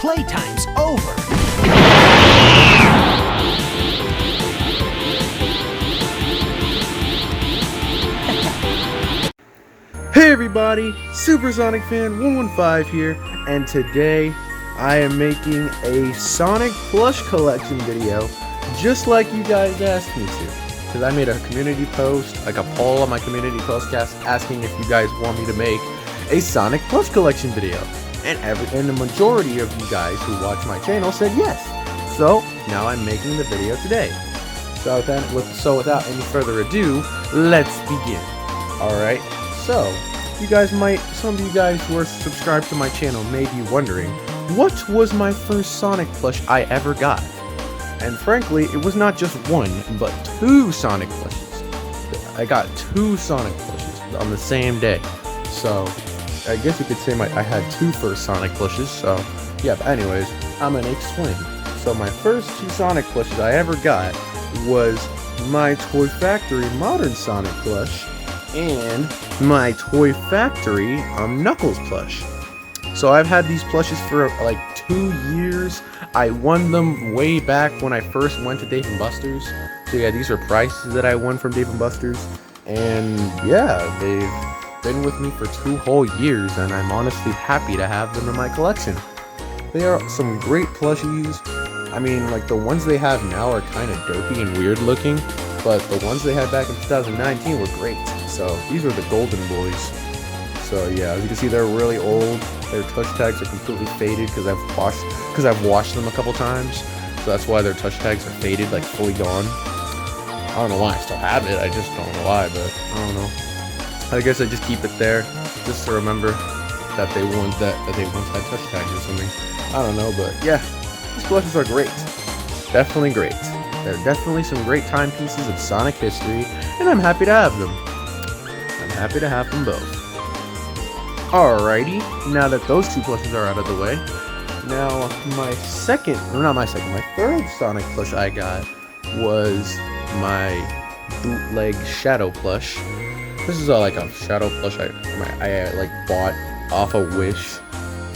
Playtime's over. Hey everybody, Supersonic Fan 115 here, and today I am making a Sonic Plush collection video, just like you guys asked me to. Because I made a community post, like a poll on my community postcast, asking if you guys want me to make a Sonic Plush collection video. And the majority of you guys who watch my channel said yes. So now I'm making the video today. So without any further ado, let's begin. Alright, so some of you guys who are subscribed to my channel may be wondering, what was my first Sonic plush I ever got? And frankly, it was not just one, but two Sonic plushes. I got two Sonic plushes on the same day. So I guess you could say I had two first Sonic plushes. So yeah, but anyways, I'm gonna explain. So my first two Sonic plushes I ever got was my Toy Factory Modern Sonic plush and my Toy Factory Knuckles plush. So I've had these plushes for like 2 years. I won them way back when I first went to Dave & Buster's. So yeah, these are prizes that I won from Dave & Buster's. And yeah, they've been with me for 2 whole years, and I'm honestly happy to have them in my collection. They are some great plushies. I mean, like the ones they have now are kind of derpy and weird looking, but the ones they had back in 2019 were great. So these are the golden boys. So yeah, as you can see, they're really old. Their touch tags are completely faded because I've washed them a couple times. So that's why their touch tags are faded, like fully gone. I don't know why I still have it. I just don't know why, but I don't know. I guess I just keep it there just to remember that they once had touch tags or something. I don't know, but yeah, these plushes are great. Definitely great. They're definitely some great timepieces of Sonic history, and I'm happy to have them. I'm happy to have them both. Alrighty, now that those two plushes are out of the way, now my third Sonic plush I got was my bootleg Shadow plush. This is like a Shadow plush I bought off a Wish,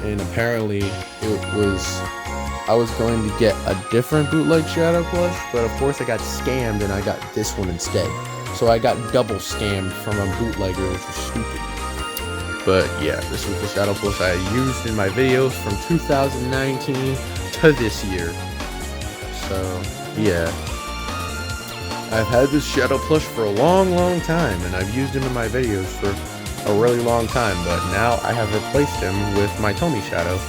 and apparently I was going to get a different bootleg Shadow plush, but of course I got scammed and I got this one instead. So I got double scammed from a bootlegger, which was stupid. But yeah, this was the Shadow plush I used in my videos from 2019 to this year. So yeah, I've had this Shadow plush for a long time, and I've used him in my videos for a really long time, but now I have replaced him with my Tommy Shadow,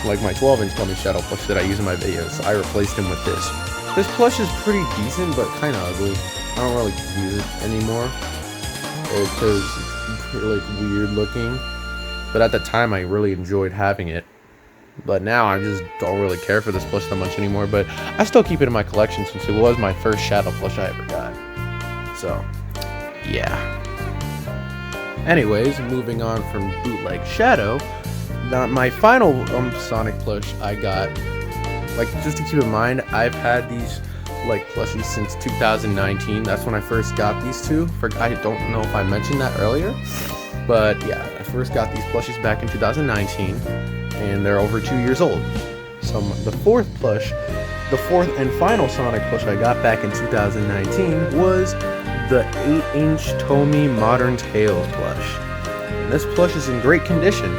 like my 12-inch Tommy Shadow plush that I use in my videos. So I replaced him with this. This plush is pretty decent, but kind of ugly. I don't really use it anymore because it's like weird looking. But at the time, I really enjoyed having it. But now I just don't really care for this plush that much anymore. But I still keep it in my collection since it was my first Shadow plush I ever got. So yeah. Anyways, moving on from bootleg Shadow. Now my final Sonic plush I got, like, just to keep in mind, I've had these like plushies since 2019. That's when I first got these two. I don't know if I mentioned that earlier, but yeah, I first got these plushies back in 2019, and they're over 2 years old. So the fourth and final Sonic plush I got back in 2019 was the 8-inch Tomy Modern Tails plush. And this plush is in great condition.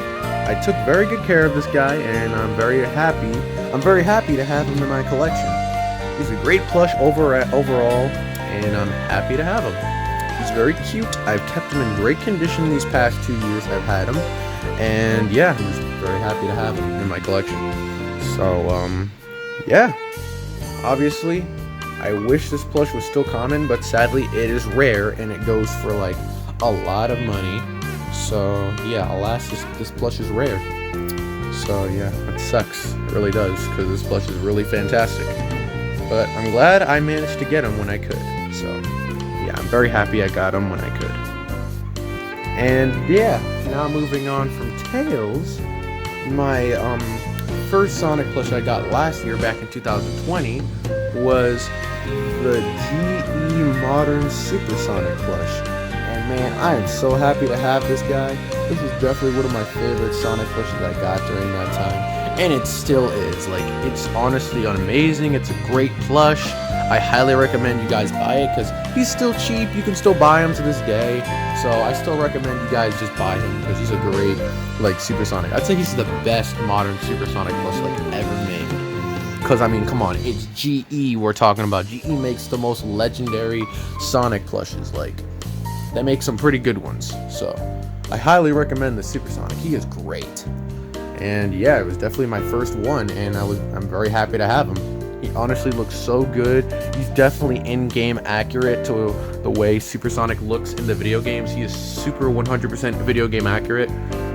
I took very good care of this guy, and I'm very happy to have him in my collection. He's a great plush overall, and I'm happy to have him. He's very cute. I've kept him in great condition these past 2 years I've had him, and yeah, I'm just very happy to have him in my collection. So yeah, obviously I wish this plush was still common, but sadly it is rare, and it goes for like a lot of money. So yeah, alas, this plush is rare. So yeah, it sucks. It really does, because this plush is really fantastic. But I'm glad I managed to get him when I could. So yeah, I'm very happy I got him when I could. And yeah, now moving on from Tails, my first Sonic plush I got last year, back in 2020, was the GE Modern Supersonic plush. And man, I am so happy to have this guy. This is definitely one of my favorite Sonic plushes I got during that time. and it still is. Like, it's honestly amazing. It's a great plush. I highly recommend you guys buy it because he's still cheap. You can still buy him to this day. So I still recommend you guys just buy him because he's a great, like, supersonic. I'd say he's the best modern supersonic plush, like, ever made. Because, I mean, come on, it's GE we're talking about. GE makes the most legendary Sonic plushes. Like, they make some pretty good ones. So I highly recommend the Supersonic. He is great. And yeah, it was definitely my first one, and I'm very happy to have him. He honestly looks so good. He's definitely in-game accurate to the way Supersonic looks in the video games. He is super 100% video game accurate,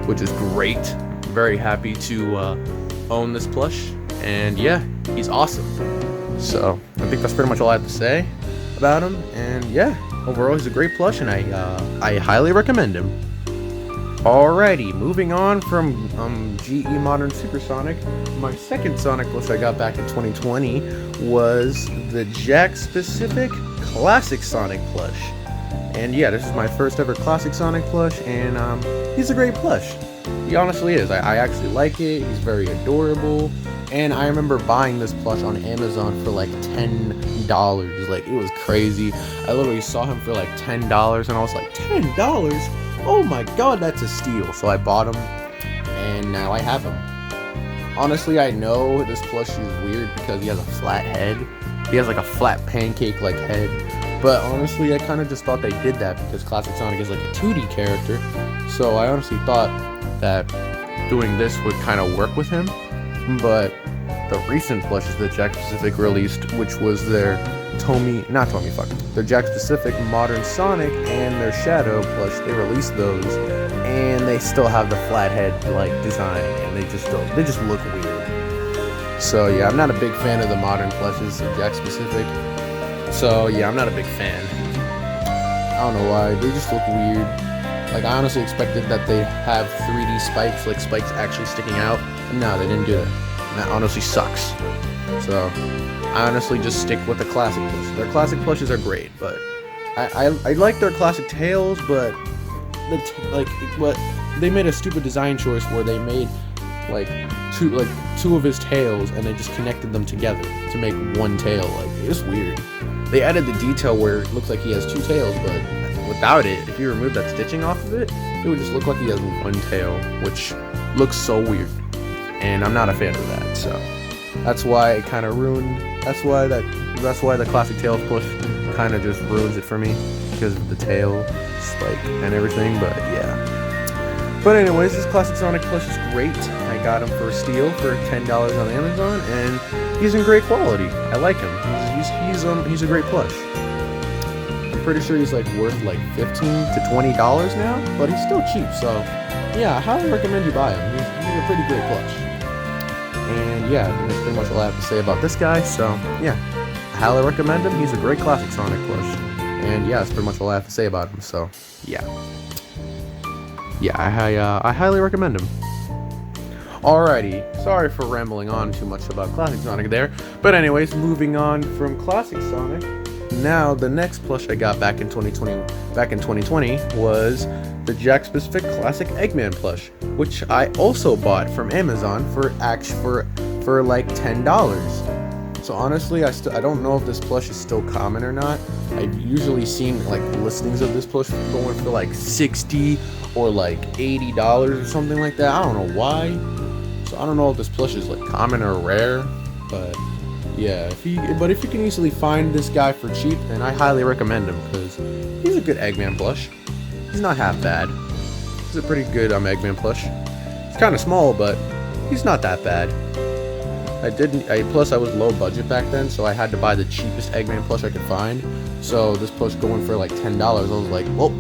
which is great. I'm very happy to own this plush, and yeah, he's awesome. So I think that's pretty much all I have to say about him. And yeah, overall he's a great plush, and I highly recommend him. Alrighty, moving on from GE Modern Supersonic, my second Sonic plush I got back in 2020 was the Jakks-specific Classic Sonic plush. And yeah, this is my first ever Classic Sonic plush, and he's a great plush. He honestly is. I actually like it. He's very adorable. And I remember buying this plush on Amazon for like $10. Like, it was crazy. I literally saw him for like $10, and I was like, $10? Oh my god, that's a steal. So I bought him, and now I have him. Honestly, I know this plush is weird because he has a flat head. He has like a flat pancake-like head. But honestly, I kind of just thought they did that because Classic Sonic is like a 2D character. So I honestly thought that doing this would kind of work with him. But the recent plushes that Jakks-specific released, which was their their Jakks-specific Modern Sonic and their Shadow plush, they released those, and they still have the flat head like design, and they just look weird. So yeah, I'm not a big fan of the modern plushes of Jakks-specific. So yeah, I'm not a big fan. I don't know why, they just look weird. Like, I honestly expected that they have 3D spikes, like spikes actually sticking out. No, they didn't do that. And that honestly sucks. So I honestly just stick with the classic plush. Their classic plushes are great, but I like their classic tails, but they made a stupid design choice where they made two of his tails, and they just connected them together to make one tail. Like, it's weird. They added the detail where it looks like he has two tails, but without it, if you remove that stitching off of it, it would just look like he has one tail, which looks so weird. And I'm not a fan of that, so that's why it kind of ruined. That's why the classic tails plush kind of just ruins it for me, because of the tail spike and everything. But yeah. But anyways, this classic Sonic plush is great. I got him for a steal for $10 on Amazon, and he's in great quality. I like him. He's a great plush. I'm pretty sure he's like worth like $15 to $20 now, but he's still cheap. So yeah, I highly recommend you buy him. He's a pretty great plush. And yeah, that's pretty much all I have to say about this guy. So yeah, I highly recommend him. He's a great classic Sonic plush. And yeah, that's pretty much all I have to say about him. So yeah, I highly recommend him. Alrighty, sorry for rambling on too much about Classic Sonic there. But anyways, moving on from Classic Sonic. Now the next plush I got back in 2020 was the Jakks-specific Classic Eggman plush, which I also bought from Amazon for like $10. So honestly, I don't know if this plush is still common or not. I've usually seen like listings of this plush going for like $60 or like $80 or something like that. I don't know why. So I don't know if this plush is like common or rare, but yeah, if you can easily find this guy for cheap, then I highly recommend him because he's a good Eggman plush. He's not half bad. He's a pretty good Eggman plush. It's kind of small, but he's not that bad. Plus I was low budget back then, so I had to buy the cheapest Eggman plush I could find. So this plush going for like $10, I was like, well,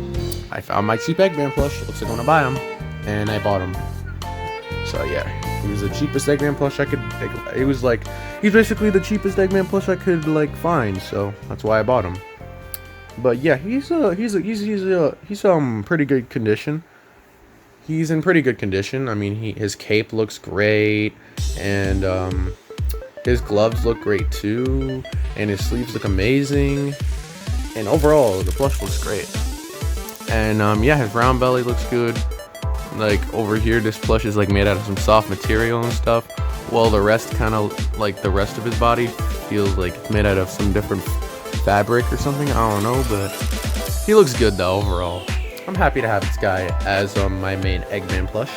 I found my cheap Eggman plush. Looks like I'm gonna buy him, and I bought him. So yeah, he was the cheapest Eggman plush I could. He's basically the cheapest Eggman plush I could like find. So that's why I bought him. But yeah, he's pretty good condition. He's in pretty good condition. I mean, his cape looks great, and his gloves look great too, and his sleeves look amazing, and overall the plush looks great. And yeah, his round belly looks good. Like over here, this plush is like made out of some soft material and stuff. while the rest kind of, like the rest of his body, feels like it's made out of some different fabric or something. I don't know, but he looks good though overall. I'm happy to have this guy as my main Eggman plush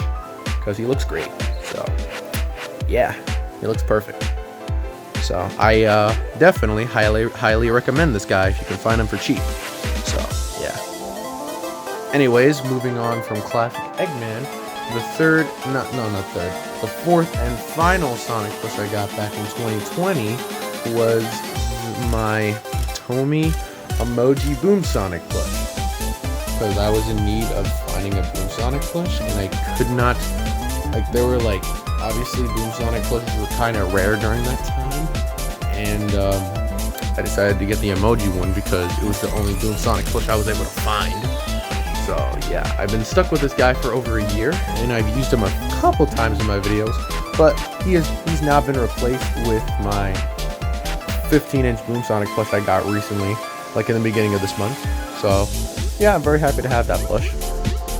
because he looks great. So yeah, he looks perfect. So I definitely highly recommend this guy if you can find him for cheap. So yeah. Anyways, moving on from classic Eggman, the fourth and final Sonic plush I got back in 2020 was my Tomy Emoji Boom Sonic plush. Because I was in need of finding a Boom Sonic plush, and I could not, like, there were, like, obviously Boom Sonic plushes were kind of rare during that time, and I decided to get the emoji one because it was the only Boom Sonic plush I was able to find. So yeah, I've been stuck with this guy for over a year, and I've used him a couple times in my videos, but he's now been replaced with my 15-inch Boom Sonic plush I got recently, like in the beginning of this month. So yeah, I'm very happy to have that plush.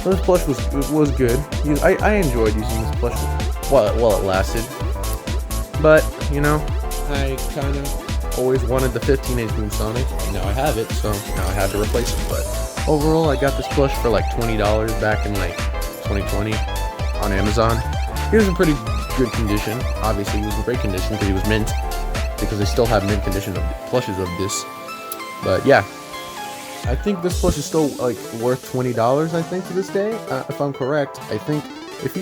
So this plush was good. I enjoyed using this plush while it lasted. But, you know, I kind of always wanted the 15-inch Boom Sonic, and now I have it, so now I had to replace it. But overall, I got this plush for like $20 back in like 2020 on Amazon. He was in pretty good condition. Obviously, he was in great condition because he was mint, because they still have mint condition of plushes of this. But yeah, I think this plush is still like worth $20, I think, to this day, if I'm correct. I think if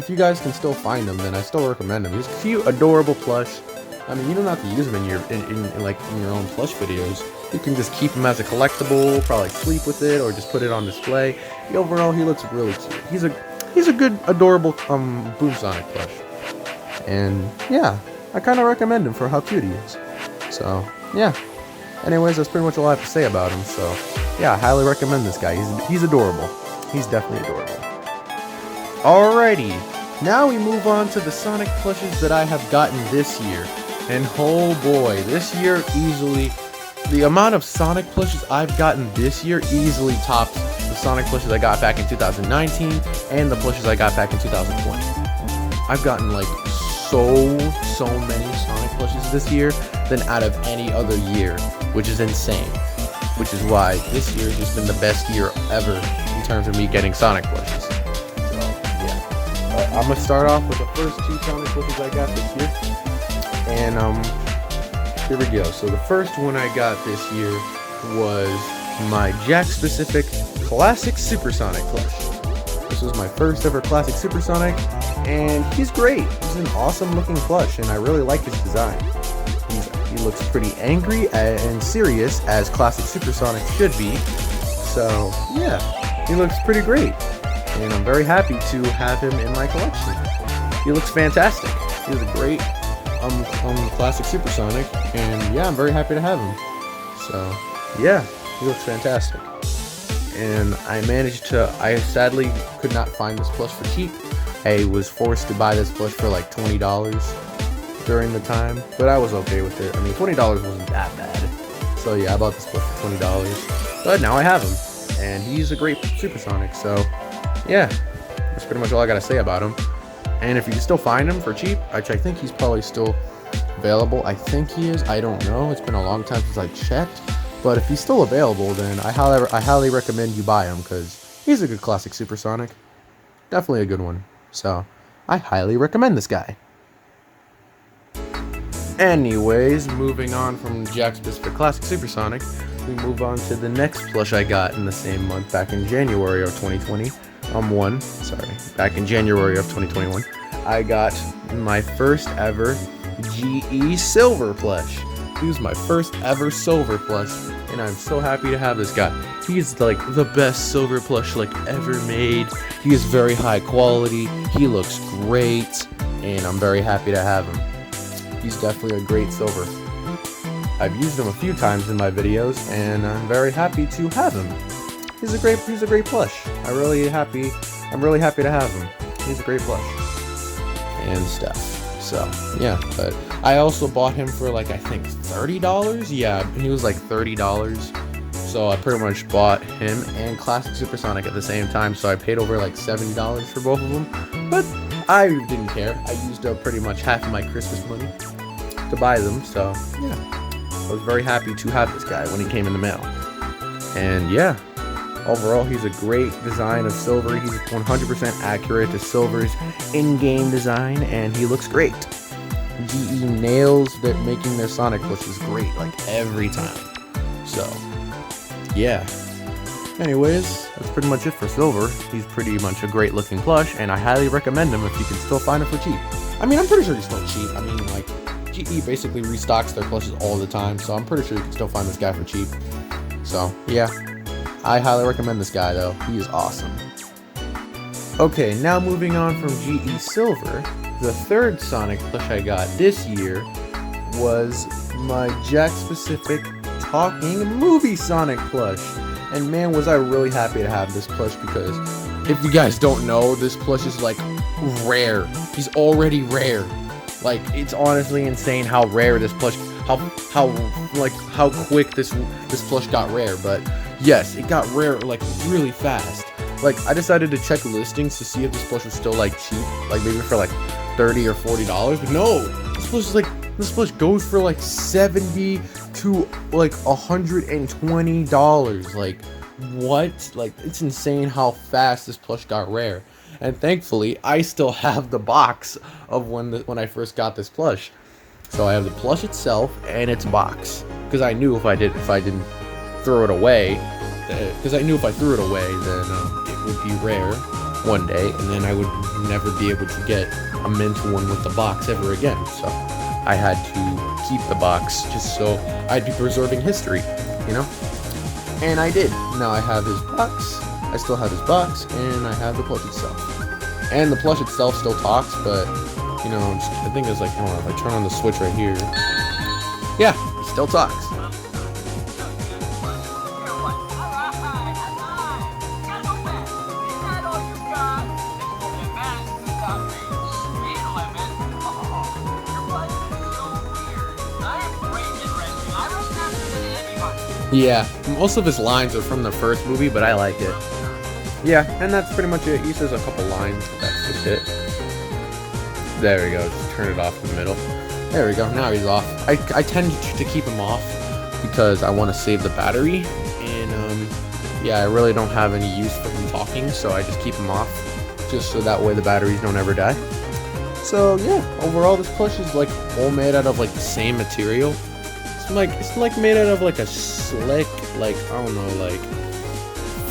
you guys can still find him, then I still recommend him. He's a cute, adorable plush. I mean, you don't have to use him in your own plush videos. You can just keep him as a collectible, probably sleep with it, or just put it on display. Overall, he looks really cute. He's a good, adorable Boom Sonic plush. And yeah, I kind of recommend him for how cute he is. So yeah. Anyways, that's pretty much all I have to say about him. So yeah, I highly recommend this guy. He's adorable. He's definitely adorable. Alrighty, now we move on to the Sonic plushes that I have gotten this year. And oh boy, this year easily, the amount of Sonic plushes I've gotten this year easily tops the Sonic plushes I got back in 2019 and the plushes I got back in 2020. I've gotten like so many Sonic plushes this year than out of any other year, which is insane. Which is why this year has just been the best year ever in terms of me getting Sonic plushes. So yeah, I'm gonna start off with the first two Sonic plushes I got this year, and here we go. So the first one I got this year was my Jack-specific Classic Supersonic plush. This was my first ever Classic Supersonic, and he's great. He's an awesome looking plush, and I really like his design. He looks pretty angry and serious, as Classic Supersonic should be. So yeah, he looks pretty great, and I'm very happy to have him in my collection. He looks fantastic. He's a great Classic Supersonic, and yeah, I'm very happy to have him. So yeah, he looks fantastic. And I sadly could not find this plush for cheap. I was forced to buy this plush for like $20 during the time, but I was okay with it. I mean, $20 wasn't that bad. So yeah, I bought this plush for $20, but now I have him, and he's a great Supersonic. So yeah, that's pretty much all I gotta say about him. And if you can still find him for cheap, I think he's probably still available. I think he is. I don't know. It's been a long time since I checked. But if he's still available, then I highly recommend you buy him, because he's a good Classic Supersonic. Definitely a good one. So I highly recommend this guy. Anyways, moving on from Jack-specific Classic Supersonic, we move on to the next plush I got in the same month, back in January of 2020. Back in January of 2021, I got my first ever GE Silver plush. He was my first ever silver plush, and I'm so happy to have this guy. He's like the best silver plush like ever made. He is very high quality. He looks great, and I'm very happy to have him. He's definitely a great silver. I've used him a few times in my videos, and I'm very happy to have him. He's a great plush. I'm really happy to have him. He's a great plush and stuff. So yeah, but I also bought him for like, I think $30. Yeah, and he was like $30. So I pretty much bought him and Classic Supersonic at the same time. So I paid over like $70 for both of them. But I didn't care. I used up pretty much half of my Christmas money to buy them, so yeah. I was very happy to have this guy when he came in the mail. And yeah, overall, he's a great design of Silver. He's 100% accurate to Silver's in-game design, and he looks great. GE nails that making their Sonic plushes great, like every time. So, yeah. Anyways, that's pretty much it for Silver. He's pretty much a great looking plush, and I highly recommend him if you can still find him for cheap. I mean, I'm pretty sure he's still cheap. I mean, like, GE basically restocks their plushes all the time, so I'm pretty sure you can still find this guy for cheap. So, yeah. I highly recommend this guy, though. He is awesome. Okay, now moving on from GE Silver, the third Sonic plush I got this year was my Jack-specific talking movie Sonic plush. And man, was I really happy to have this plush, because if you guys don't know, this plush is like rare. He's already rare. Like, it's honestly insane how rare this plush, how quick this plush got rare. But yes, it got rare like really fast. Like, I decided to check listings to see if this plush was still like cheap, like maybe for like $30 or $40. But no, this plush goes for like $70 to like $120. Like, what? Like, it's insane how fast this plush got rare. And thankfully, I still have the box of when I first got this plush. So I have the plush itself and its box, because I knew if I didn't throw it away, because I knew if I threw it away, then it would be rare one day, and then I would never be able to get a mint one with the box ever again. So I had to keep the box just so I'd be preserving history, you know? And I did. Now I have his box, I still have his box, and I have the plush itself. And the plush itself still talks, but, you know, I think it's like, hold on, if I turn on the switch right here, yeah, it still talks. Yeah, most of his lines are from the first movie, but I like it. Yeah, and that's pretty much it. He says a couple lines, but that's just it. There we go, just turn it off in the middle. There we go, now he's off. I tend to keep him off because I want to save the battery, and yeah, I really don't have any use for him talking, so I just keep him off, just so that way the batteries don't ever die. So yeah, overall this plush is like all made out of like the same material. It's like made out of like a slick, like, I don't know, like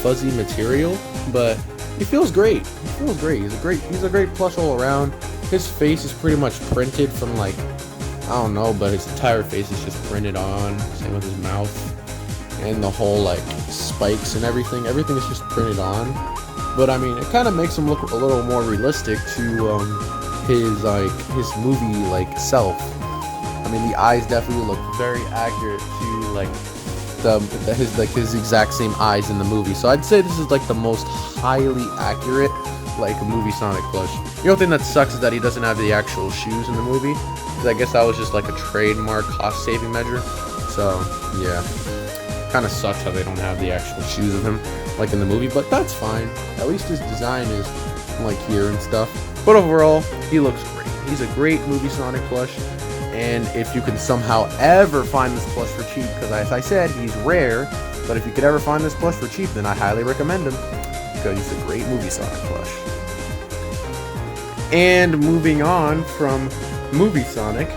fuzzy material, but it feels great. It feels great. He's a great plush all around. His face is pretty much printed from, like, I don't know, but his entire face is just printed on. Same with his mouth and the whole like spikes and everything. Everything is just printed on. But I mean, it kind of makes him look a little more realistic to his movie like self. I mean, the eyes definitely look very accurate to like his exact same eyes in the movie. So I'd say this is like the most highly accurate like movie Sonic plush. The only thing that sucks is that he doesn't have the actual shoes in the movie, because I guess that was just like a trademark cost saving measure. So yeah, kind of sucks how they don't have the actual shoes of him like in the movie, but that's fine. At least his design is like here and stuff. But overall, he looks great. He's a great movie Sonic plush. And if you can somehow ever find this plush for cheap, because as I said, he's rare, but if you could ever find this plush for cheap, then I highly recommend him, because he's a great movie Sonic plush. And moving on from movie Sonic,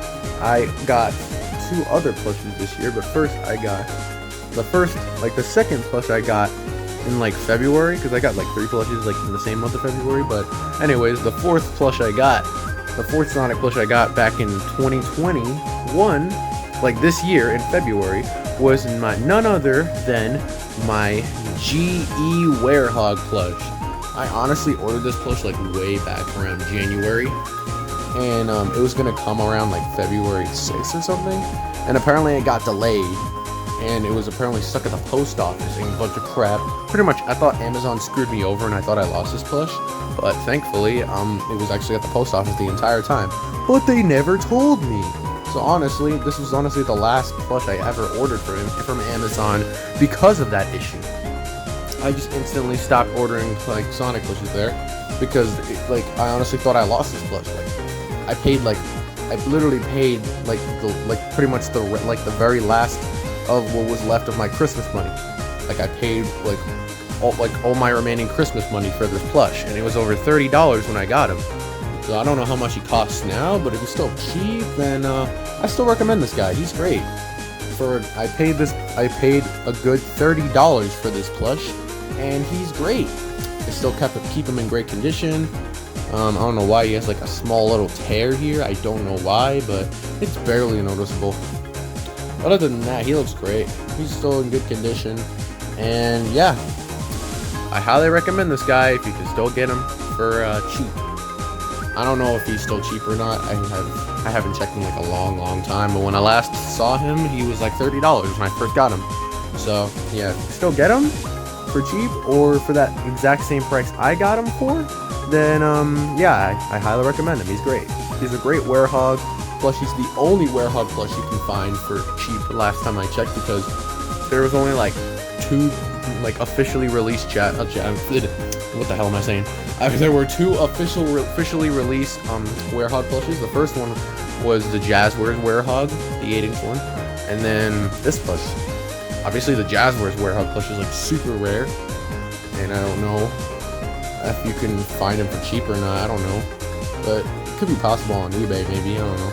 I got two other plushes this year, but first I got the second plush I got in like February, because I got like 3 plushes like in the same month of February, but anyways, the fourth Sonic plush I got back in 2021, like this year in February, was none other than my GE Werehog plush. I honestly ordered this plush like way back around January, and it was gonna come around like February 6th or something, and apparently it got delayed, and it was apparently stuck at the post office and a bunch of crap. Pretty much, I thought Amazon screwed me over and I thought I lost this plush, but thankfully, it was actually at the post office the entire time. But they never told me. So honestly, this was honestly the last plush I ever ordered from Amazon because of that issue. I just instantly stopped ordering like Sonic plushes there because I honestly thought I lost this plush. I literally paid pretty much the very last of what was left of my Christmas money. Like I paid all my remaining Christmas money for this plush, and it was over $30 when I got him. So I don't know how much he costs now, but if he's still cheap, then I still recommend this guy. He's great. I paid a good $30 for this plush, and he's great. I still keep him in great condition. I don't know why he has like a small little tear here. I don't know why, but it's barely noticeable. Other than that, he looks great. He's still in good condition, and yeah, I highly recommend this guy if you can still get him for cheap. I don't know if he's still cheap or not. I haven't checked in like a long time, but when I last saw him, he was like $30 when I first got him. So yeah, still get him for cheap or for that exact same price I got him for, then yeah, I highly recommend him. He's great. He's a great werehog. Plus, he's the only werehog plush you can find for cheap last time I checked, because there was only like 2 officially released what the hell am I saying? There were 2 officially released werehog plushes. The first one was the Jazzwares werehog, the 8-inch one, and then this plush. Obviously, the Jazzwares werehog plush is like super rare, and I don't know if you can find them for cheap or not. I don't know, but it could be possible on eBay, maybe. I don't know.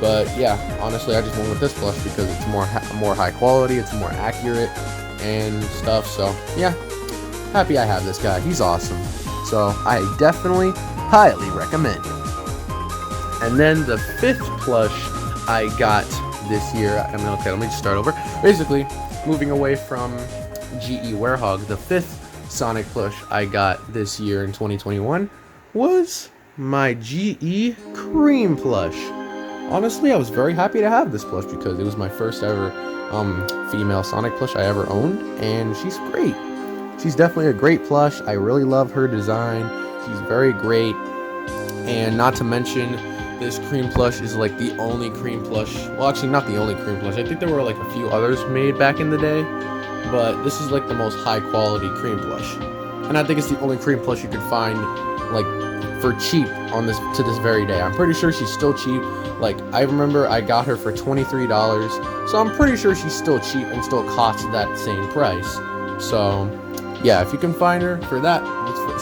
But yeah, honestly, I just went with this plush because it's more high quality, it's more accurate and stuff. So yeah, happy I have this guy. He's awesome. So I definitely highly recommend him. And then the 5th plush I got this year. Okay, let me just start over. Basically, moving away from GE Werehog, the 5th Sonic plush I got this year in 2021 was my GE Cream plush. Honestly, I was very happy to have this plush because it was my first ever female Sonic plush I ever owned, and she's great. She's definitely a great plush. I really love her design. She's very great, and not to mention, this cream plush is like the only cream plush. Well, actually, not the only cream plush. I think there were like a few others made back in the day, but this is like the most high quality cream plush, and I think it's the only cream plush you could find like for cheap to this very day. I'm pretty sure she's still cheap. Like, I remember I got her for $23, so I'm pretty sure she's still cheap and still costs that same price. So yeah, if you can find her for that,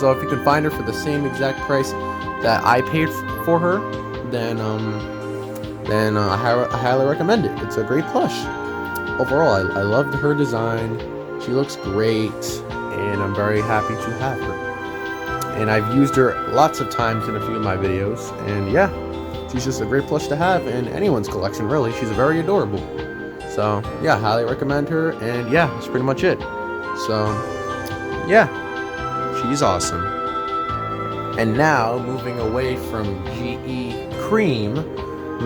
if you can find her for the same exact price that I paid for her, then I highly recommend it. It's a great plush. Overall, I loved her design. She looks great, and I'm very happy to have her. And I've used her lots of times in a few of my videos, and yeah, she's just a great plush to have in anyone's collection, really. She's very adorable. So yeah, highly recommend her, and yeah, that's pretty much it. So yeah, she's awesome. And now, moving away from GE Cream,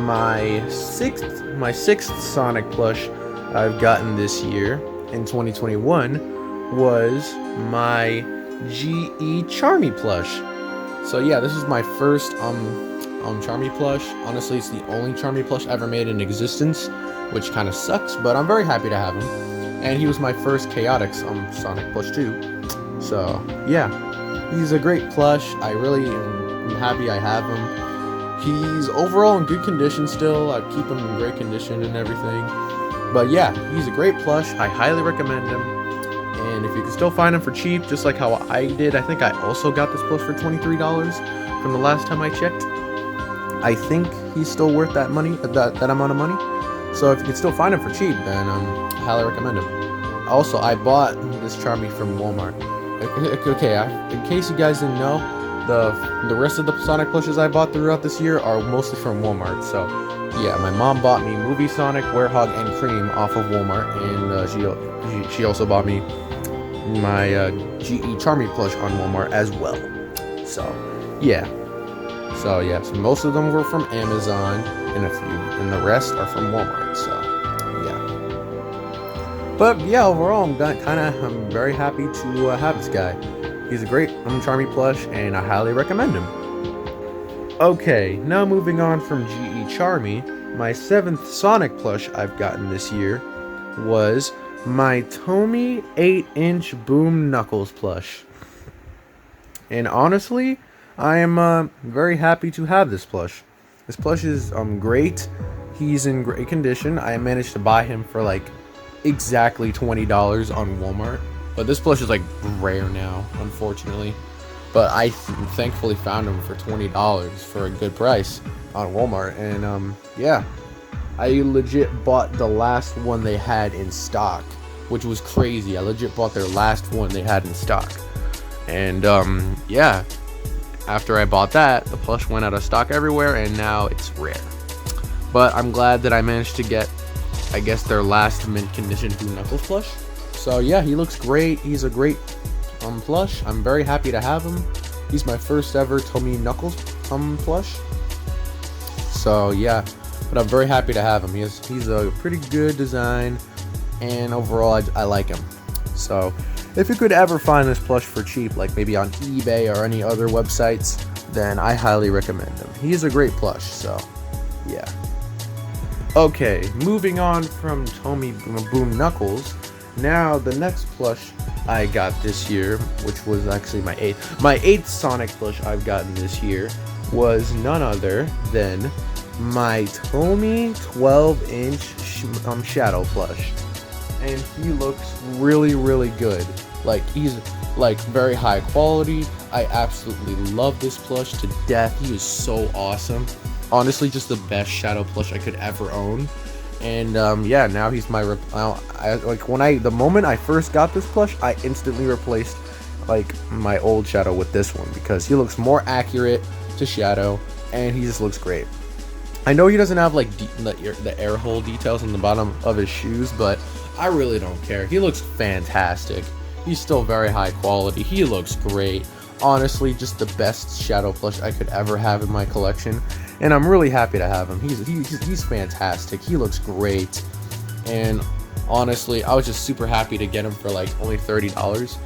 my sixth Sonic plush I've gotten this year in 2021 was my GE Charmy plush. So yeah, this is my first Charmy plush. Honestly, it's the only Charmy plush ever made in existence, which kind of sucks, but I'm very happy to have him. And he was my first Chaotix Sonic plush too. So yeah, he's a great plush. I really am happy I have him. He's overall in good condition still. I keep him in great condition and everything. But yeah, he's a great plush. I highly recommend him. And if you can still find him for cheap, just like how I did, I think I also got this plush for $23 from the last time I checked. I think he's still worth that money, that amount of money. So if you can still find him for cheap, then I highly recommend him. Also, I bought this Charmy from Walmart. Okay, in case you guys didn't know, the rest of the Sonic plushes I bought throughout this year are mostly from Walmart. So yeah, my mom bought me Movie Sonic, Werehog, and Cream off of Walmart, and she also bought me my GE Charmy plush on Walmart as well. So yeah, so most of them were from Amazon, and the rest are from Walmart. So yeah, but yeah, overall I'm very happy to have this guy. He's a great Charmy plush, and I highly recommend him. Okay, now moving on from GE Charmy, my 7th Sonic plush I've gotten this year was my Tomy 8-inch Boom Knuckles plush. And honestly, I am very happy to have this plush. This plush is great. He's in great condition. I managed to buy him for like exactly $20 on Walmart. But this plush is like rare now, unfortunately. But I thankfully found him for $20 for a good price on Walmart. And yeah, I legit bought the last one they had in stock, which was crazy. I legit bought their last one they had in stock. And yeah, after I bought that, the plush went out of stock everywhere, and now it's rare. But I'm glad that I managed to get, I guess, their last mint condition Boom Knuckles plush. So yeah, he looks great. He's a great plush. I'm very happy to have him. He's my first ever Tomy Knuckles plush. So yeah, but I'm very happy to have him. He's a pretty good design, and overall I like him. So if you could ever find this plush for cheap, like maybe on eBay or any other websites, then I highly recommend him. He's a great plush, so yeah. Okay, moving on from Tomy Boom Knuckles, now the next plush I got this year, which was actually my eighth Sonic plush I've gotten this year, was none other than my Tomy 12-inch Shadow plush. And he looks really good. Like, he's like very high quality. I absolutely love this plush to death. He is so awesome. Honestly, just the best Shadow plush I could ever own. And yeah, now he's my the moment I first got this plush, I instantly replaced like my old Shadow with this one, because he looks more accurate to Shadow and he just looks great. I know he doesn't have like the air hole details on the bottom of his shoes, but I really don't care. He looks fantastic. He's still very high quality. He looks great. Honestly, just the best Shadow plush I could ever have in my collection, and I'm really happy to have him. He's fantastic. He looks great, and honestly, I was just super happy to get him for like only $30,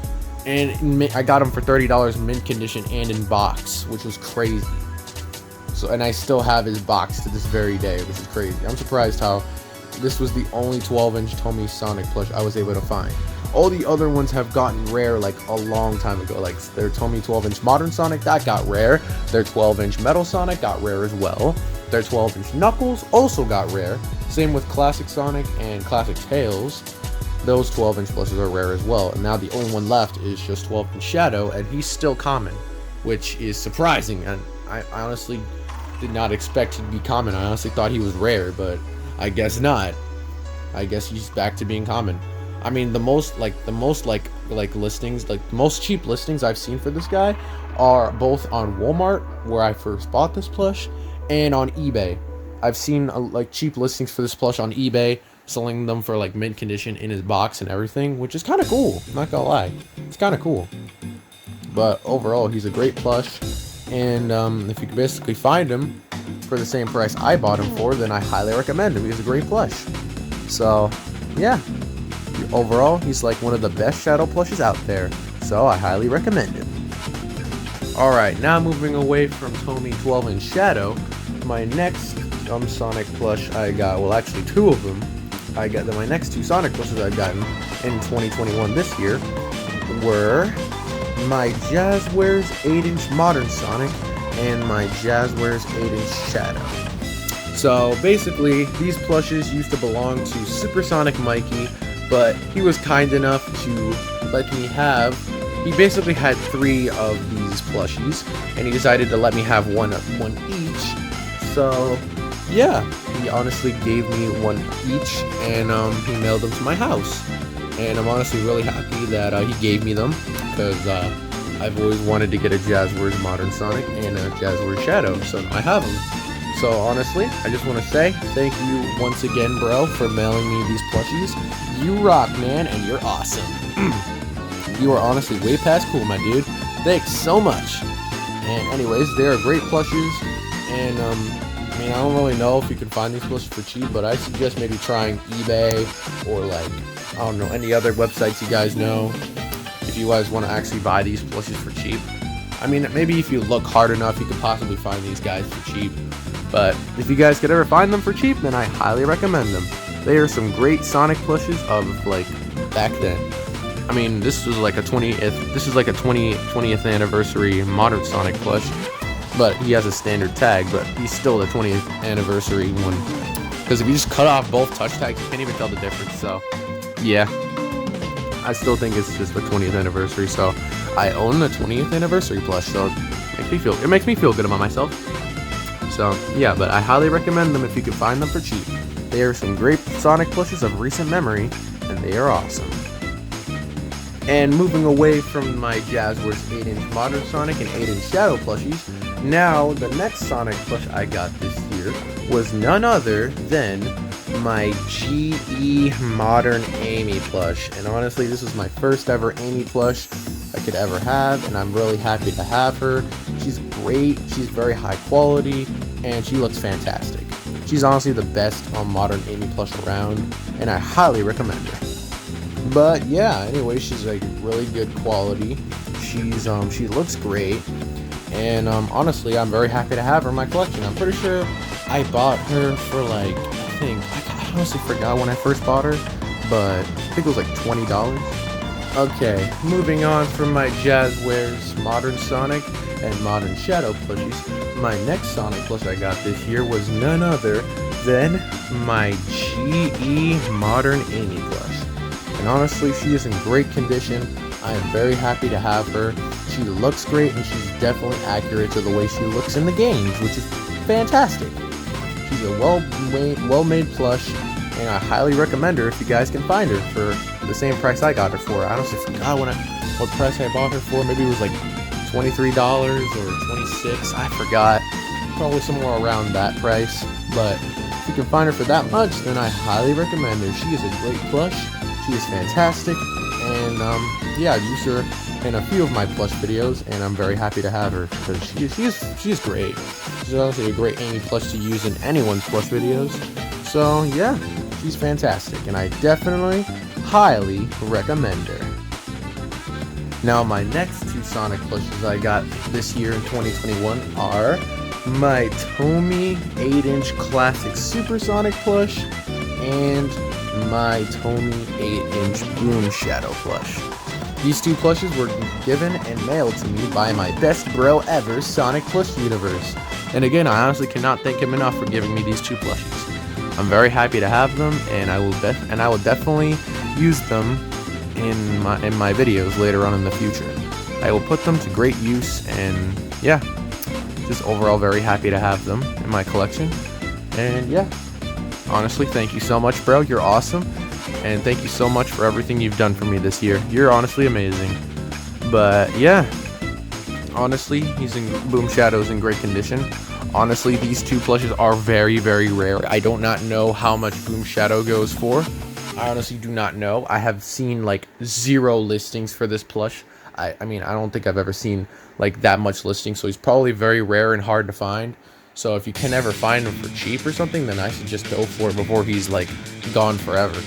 and I got him for $30 mint condition and in box, which was crazy. So, and I still have his box to this very day, which is crazy. I'm surprised how this was the only 12-inch Tomy Sonic plush I was able to find. All the other ones have gotten rare like a long time ago. Like their Tomy 12-inch Modern Sonic, that got rare. Their 12-inch Metal Sonic got rare as well. Their 12-inch Knuckles also got rare. Same with Classic Sonic and Classic Tails. Those 12-inch plushes are rare as well. And now the only one left is just 12-inch Shadow, and he's still common, which is surprising. And I honestly did not expect him to be common. I honestly thought he was rare, but I guess not. I guess he's back to being common. I mean, the most cheap listings I've seen for this guy are both on Walmart, where I first bought this plush, and on eBay. I've seen like cheap listings for this plush on eBay, selling them for like mint condition in his box and everything, which is kind of cool. I'm not gonna lie, it's kind of cool. But overall, he's a great plush, and if you can basically find him for the same price I bought him for, then I highly recommend him. He's a great plush. So yeah. Overall, he's like one of the best Shadow plushes out there, so I highly recommend him. Alright, now moving away from Tomy 12-inch Shadow, my next Sonic plush I got, well actually two of them, my next two Sonic plushes I've gotten in 2021 this year were my Jazzwares 8-inch Modern Sonic and my Jazzwares 8-inch Shadow. So basically, these plushes used to belong to Supersonic Mikey, but he was kind enough to let me have, he basically had 3 of these plushies, and he decided to let me have one each. So yeah, he honestly gave me one each, and he mailed them to my house. And I'm honestly really happy that he gave me them, because I've always wanted to get a Jazzwares Modern Sonic and a Jazzwares Shadow, so I have them. So honestly, I just want to say thank you once again, bro, for mailing me these plushies. You rock, man, and you're awesome. You are honestly way past cool, my dude. Thanks so much. And anyways, they are great plushes, and I mean, I don't really know if you can find these plushes for cheap, but I suggest maybe trying eBay or like, I don't know, any other websites you guys know, if you guys want to actually buy these plushes for cheap. I mean, maybe if you look hard enough, you could possibly find these guys for cheap. But if you guys could ever find them for cheap, then I highly recommend them. They are some great Sonic plushes of like back then. I mean, this was like a 20th anniversary modern Sonic plush, but he has a standard tag, but he's still the 20th anniversary one. Because if you just cut off both touch tags, you can't even tell the difference. So, yeah, I still think it's just the 20th anniversary. So, I own the 20th anniversary plush. So, it makes me feel good about myself. So, yeah, but I highly recommend them if you can find them for cheap. They are some great Sonic plushes of recent memory, and they are awesome. And moving away from my Jazzwares 8-inch Modern Sonic and 8-inch Shadow plushies, now the next Sonic plush I got this year was none other than my GE Modern Amy plush. And honestly, this was my first ever Amy plush I could ever have, and I'm really happy to have her. She's great, she's very high quality, and she looks fantastic. She's honestly the best Modern Amy plush around, and I highly recommend her. But yeah, anyway, she's like really good quality. She looks great, and honestly, I'm very happy to have her in my collection. I'm pretty sure I bought her for like, I honestly forgot when I first bought her, but I think it was like $20. Okay, moving on from my Jazzwares Modern Sonic and Modern Shadow plushies, my next Sonic plush I got this year was none other than my GE Modern Amy plush. And honestly, she is in great condition. I am very happy to have her. She looks great, and she's definitely accurate to the way she looks in the games, which is fantastic. She's a well-made plush, and I highly recommend her if you guys can find her for the same price I got her for. I honestly forgot what price I bought her for. Maybe it was like $23 or $26. I forgot. Probably somewhere around that price. But if you can find her for that much, then I highly recommend her. She is a great plush. She is fantastic, and yeah, I've used her in a few of my plush videos, and I'm very happy to have her because she is great. She's honestly a great Amy plush to use in anyone's plush videos. So yeah, she's fantastic, and I definitely highly recommend her. Now my next two Sonic plushes I got this year in 2021 are my Tomy 8-inch Classic Super Sonic plush and my Tomy 8-inch Boom Shadow plush. These two plushes were given and mailed to me by my best bro ever, Sonic Plush Universe. And again, I honestly cannot thank him enough for giving me these two plushies. I'm very happy to have them, and I will definitely use them in my videos later on in the future. I will put them to great use, and yeah, just overall very happy to have them in my collection. And yeah, honestly, thank you so much, bro. You're awesome. And thank you so much for everything you've done for me this year. You're honestly amazing. But yeah, honestly, Boom Shadow's in great condition. Honestly, these two plushes are very, very rare. I do not know how much Boom Shadow goes for. I honestly do not know. I have seen like 0 listings for this plush. I mean, I don't think I've ever seen like that much listing. So he's probably very rare and hard to find. So if you can ever find him for cheap or something, then I should just go for it before he's like gone forever.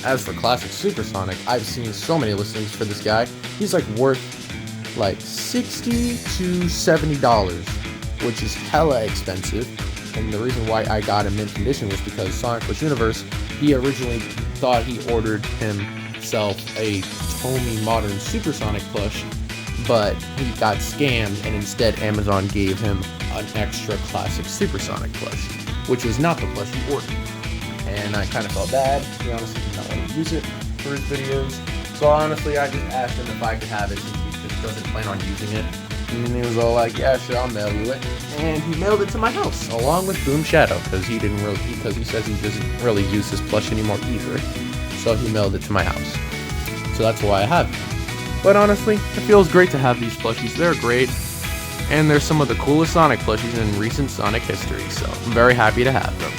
As for Classic Super Sonic, I've seen so many listings for this guy. He's like worth like $60 to $70, which is hella expensive. And the reason why I got him in condition was because Sonic Plush Universe, he originally thought he ordered himself a Tomy Modern Super Sonic plush, but he got scammed, and instead Amazon gave him an extra Classic Super Sonic plush, which was not the plush he ordered. And I kind of felt bad. He honestly did not want to use it for his videos. So honestly, I just asked him if I could have it since he just doesn't plan on using it. And he was all like, yeah, sure, I'll mail you it. And he mailed it to my house, along with Boom Shadow, because he says he doesn't really use this plush anymore either. So he mailed it to my house. So that's why I have it. But honestly, it feels great to have these plushies. They're great. And they're some of the coolest Sonic plushies in recent Sonic history, so I'm very happy to have them.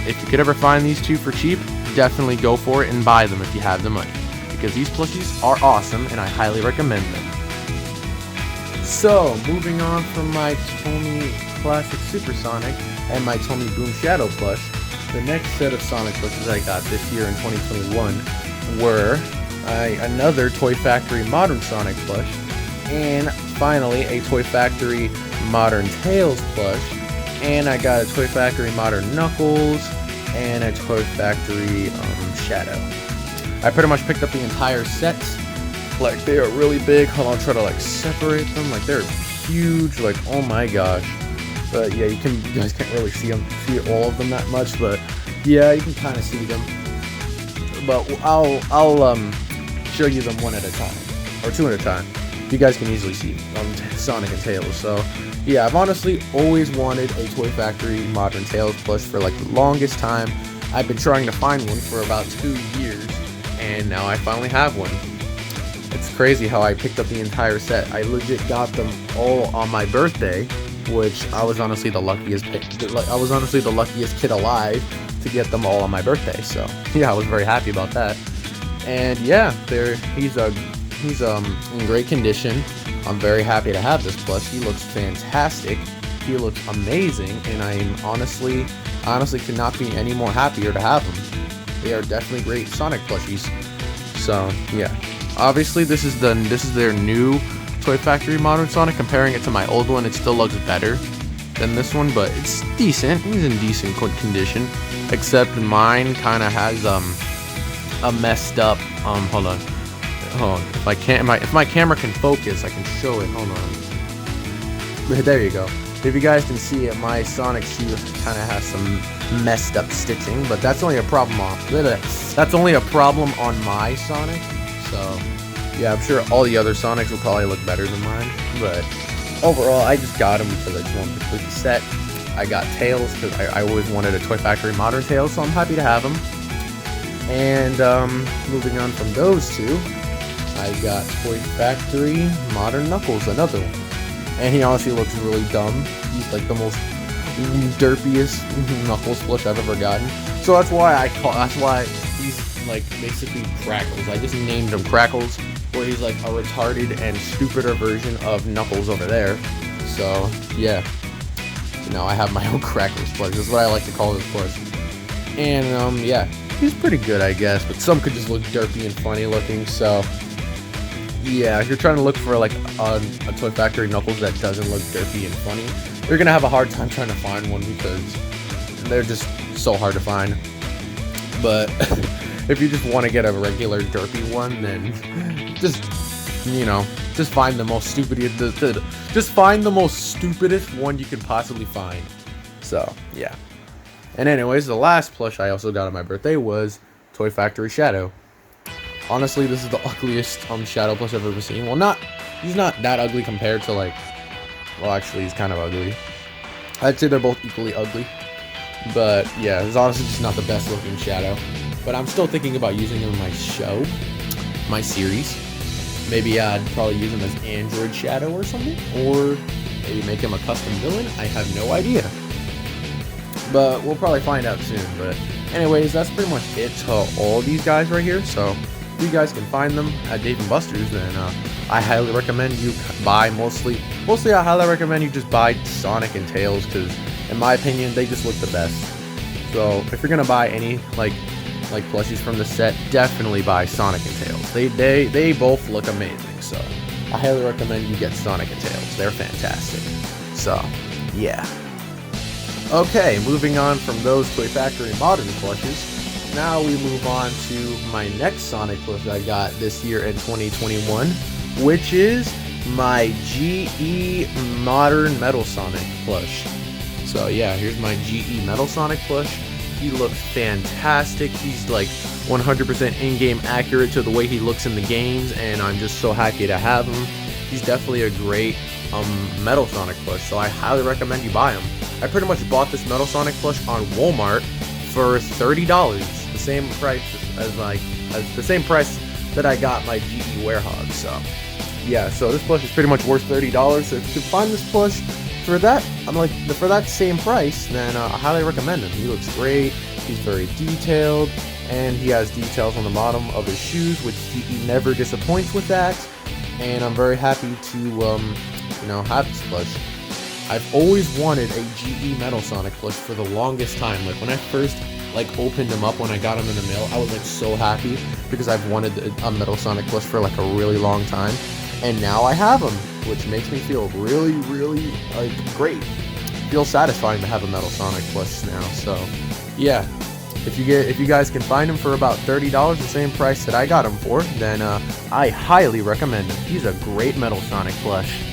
If you could ever find these two for cheap, definitely go for it and buy them if you have the money, because these plushies are awesome and I highly recommend them. So, moving on from my Tomy Classic Super Sonic and my Tomy Boom Shadow plush, the next set of Sonic plushes I got this year in 2021 were another Toy Factory Modern Sonic plush, and finally a Toy Factory Modern Tails plush, and I got a Toy Factory Modern Knuckles, and a Toy Factory Shadow. I pretty much picked up the entire set. Like, they are really big. Hold on, I'll try to like separate them. Like, they're huge. Like, oh my gosh. But yeah, you guys can't really see all of them that much. But yeah, you can kind of see them. But I'll show you them one at a time, or two at a time. You guys can easily see Sonic and Tails. So yeah, I've honestly always wanted a Toy Factory Modern Tails plush for like the longest time. I've been trying to find one for about 2 years, and now I finally have one. It's crazy how I picked up the entire set. I legit got them all on my birthday, which I was honestly the luckiest kid alive to get them all on my birthday. So yeah, I was very happy about that. And yeah, he's in great condition. I'm very happy to have this plush. He looks fantastic. He looks amazing, and I'm honestly could not be any more happier to have them. They are definitely great Sonic plushies. So yeah, obviously this is their new Toy Factory Modern Sonic. Comparing it to my old one, it still looks better than this one, but it's decent. He's in decent condition, except mine kind of has a messed up hold on. If my camera can focus, I can show it. Hold on. There you go. If you guys can see it, my Sonic shoe kind of has some messed up stitching, but that's only a problem on my Sonic. So yeah, I'm sure all the other Sonics will probably look better than mine, but overall, I just got them because I just wanted to complete the set. I got Tails because I always wanted a Toy Factory Modern Tails, so I'm happy to have them. And moving on from those two, I got Toy Factory Modern Knuckles, another one. And he honestly looks really dumb. He's like the most derpiest Knuckles plush I've ever gotten. So that's why he's like basically Crackles. I just named him Crackles, where he's like a retarded and stupider version of Knuckles over there. So yeah, I have my own Crackles plush. That's what I like to call this plush. And yeah, he's pretty good, I guess, but some could just look derpy and funny looking. So yeah, if you're trying to look for like a Toy Factory Knuckles that doesn't look derpy and funny, you're gonna have a hard time trying to find one because they're just so hard to find. But if you just want to get a regular derpy one, then just find the most stupidest one you can possibly find. So yeah. And anyways, the last plush I also got on my birthday was Toy Factory Shadow. Honestly, this is the ugliest Shadow plush I've ever seen. Well, he's not that ugly compared to actually he's kind of ugly. I'd say they're both equally ugly. But yeah, it's honestly just not the best looking Shadow. But I'm still thinking about using him in my series. Maybe I'd probably use him as Android Shadow or something. Or maybe make him a custom villain. I have no idea. But we'll probably find out soon. But anyways, that's pretty much it to all these guys right here. So if you guys can find them at Dave & Buster's, then I highly recommend you buy mostly I highly recommend you just buy Sonic and Tails, because in my opinion they just look the best. So if you're gonna buy any like plushies from the set, definitely buy Sonic and Tails. They both look amazing. So I highly recommend you get Sonic and Tails. They're fantastic. So yeah. Okay, moving on from those Toy Factory Modern plushes, now we move on to my next Sonic plush I got this year in 2021, which is my GE Modern Metal Sonic plush. So yeah, here's my GE Metal Sonic plush. He looks fantastic. He's like 100% in-game accurate to the way he looks in the games, and I'm just so happy to have him. He's definitely a great Metal Sonic plush, so I highly recommend you buy him. I pretty much bought this Metal Sonic plush on Walmart for $30, the same price as the same price that I got my GE Werehog. So yeah, so this plush is pretty much worth $30. So if you can find this plush for that same price, then I highly recommend him. He looks great. He's very detailed, and he has details on the bottom of his shoes, which GE never disappoints with that. And I'm very happy to have this plush. I've always wanted a GE Metal Sonic plush for the longest time. Like when I first opened them up when I got them in the mail, I was so happy because I've wanted a Metal Sonic plush for a really long time, and now I have them, which makes me feel really, really great. It feels satisfying to have a Metal Sonic plush now. So yeah, if you guys can find him for about $30, the same price that I got him for, then I highly recommend him. He's a great Metal Sonic plush.